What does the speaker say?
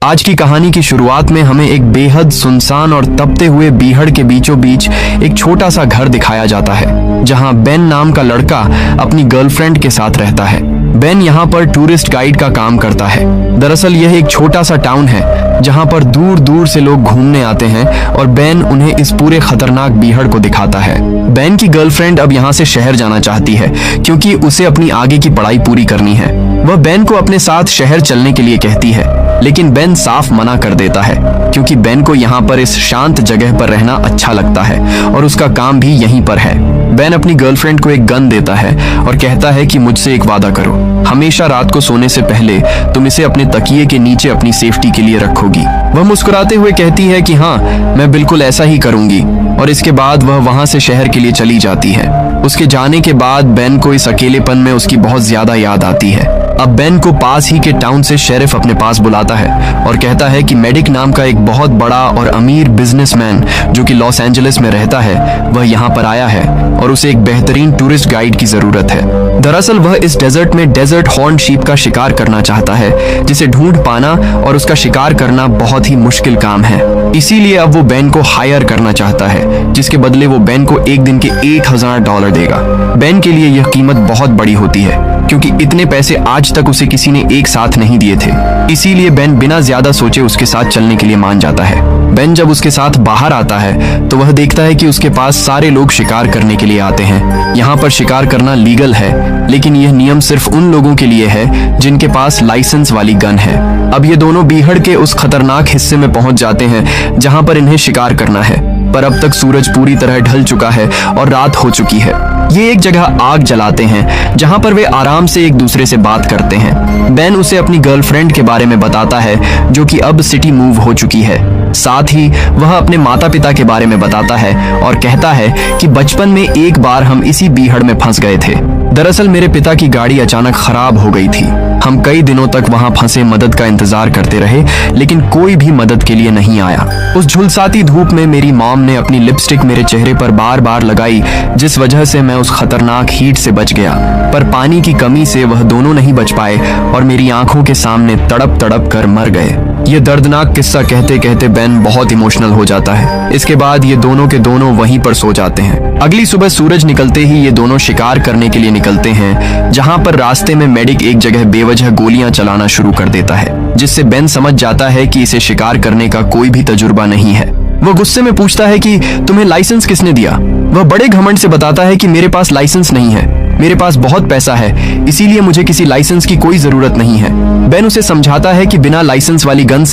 आज की कहानी की शुरुआत में हमें एक बेहद सुनसान और तपते हुए बीहड़ के बीचों बीच एक छोटा सा घर दिखाया जाता है, जहां बेन नाम का लड़का अपनी गर्लफ्रेंड के साथ रहता है। बेन यहाँ पर टूरिस्ट गाइड का काम करता है। दरअसल यह एक छोटा सा टाउन है जहाँ पर दूर दूर से लोग घूमने आते हैं और बेन उन्हें इस पूरे खतरनाक बीहड़ को दिखाता है। बेन की गर्लफ्रेंड अब यहाँ से शहर जाना चाहती है क्योंकि उसे अपनी आगे की पढ़ाई पूरी करनी है। वह बेन को अपने साथ शहर चलने के लिए कहती है, लेकिन बेन साफ मना कर देता है क्योंकि बेन को यहाँ पर इस शांत जगह पर रहना अच्छा लगता है और उसका काम भी यहीं पर है। बेन अपनी गर्लफ्रेंड को एक गन देता है और कहता है कि मुझसे एक वादा करो, हमेशा रात को सोने से पहले तुम इसे अपने तकिए के नीचे अपनी सेफ्टी के लिए रखोगी। वह मुस्कुराते हुए कहती है कि हाँ, मैं बिल्कुल ऐसा ही करूंगी, और इसके बाद वह वहां से शहर के लिए चली जाती है। उसके जाने के बाद बेन को इस अकेलेपन में उसकी बहुत ज्यादा याद आती है। अब बेन को पास ही के टाउन से शेरिफ अपने पास बुलाता है और कहता है कि मेडिक नाम का एक बहुत बड़ा और अमीर बिजनेसमैन जो कि लॉस एंजलिस में रहता है, वह यहाँ पर आया है और उसे एक बेहतरीन टूरिस्ट गाइड की जरूरत है। दरअसल वह इस डेजर्ट में डेजर्ट हॉर्न शीप का शिकार करना चाहता है, जिसे ढूंढ पाना और उसका शिकार करना बहुत ही मुश्किल काम है। इसीलिए अब वो बेन को हायर करना चाहता है, जिसके बदले वो बेन को एक दिन के $1000 देगा। बेन के लिए यह कीमत बहुत बड़ी होती है क्योंकि इतने पैसे आज तक उसे किसी ने एक साथ नहीं दिए थे। इसीलिए बेन बिना ज्यादा सोचे उसके साथ चलने के लिए मान जाता है। बेन जब उसके साथ बाहर आता है तो वह देखता है कि उसके पास सारे लोग शिकार करने के लिए आते हैं। यहाँ पर शिकार करना लीगल है, लेकिन यह नियम सिर्फ उन लोगों के लिए है जिनके पास लाइसेंस वाली गन है। अब ये दोनों बीहड़ के उस खतरनाक हिस्से में पहुंच जाते हैं जहां पर इन्हें शिकार करना है, पर अब तक सूरज पूरी तरह ढल चुका है और रात हो चुकी है। ये एक जगह आग जलाते हैं जहां पर वे आराम से एक दूसरे से बात करते हैं। बेन उसे अपनी गर्लफ्रेंड के बारे में बताता है जो कि अब सिटी मूव हो चुकी है। साथ ही वह अपने माता पिता के बारे में बताता है और कहता है कि बचपन में एक बार हम इसी बीहड़ में फंस गए थे। दरअसल मेरे पिता की गाड़ी अचानक खराब हो गई थी। हम कई दिनों तक वहां फंसे मदद का इंतजार करते रहे, लेकिन कोई भी मदद के लिए नहीं आया। उस झुलसाती धूप में मेरी मॉम ने अपनी लिपस्टिक मेरे चेहरे पर बार बार लगाई, जिस वजह से मैं उस खतरनाक हीट से बच गया। पर पानी की कमी से वह दोनों नहीं बच पाए और मेरी आंखों के सामने तड़प तड़प कर मर गए। ये दर्दनाक किस्सा कहते कहते बेन बहुत इमोशनल हो जाता है। इसके बाद ये दोनों के दोनों वहीं पर सो जाते हैं। अगली सुबह सूरज निकलते ही ये दोनों शिकार करने के लिए निकलते हैं, जहां पर रास्ते में मेडिक एक जगह बेवजह गोलियां चलाना शुरू कर देता है, जिससे बेन समझ जाता है कि इसे शिकार करने का कोई भी तजुर्बा नहीं है। वह गुस्से में पूछता है कि तुम्हें लाइसेंस किसने दिया? वह बड़े घमंड से बताता है कि मेरे पास लाइसेंस नहीं है, मेरे पास बहुत पैसा है, इसीलिए मुझे किसी लाइसेंस की कोई जरूरत नहीं है। बेन उसे समझाता है कि बिना लाइसेंस वाली गन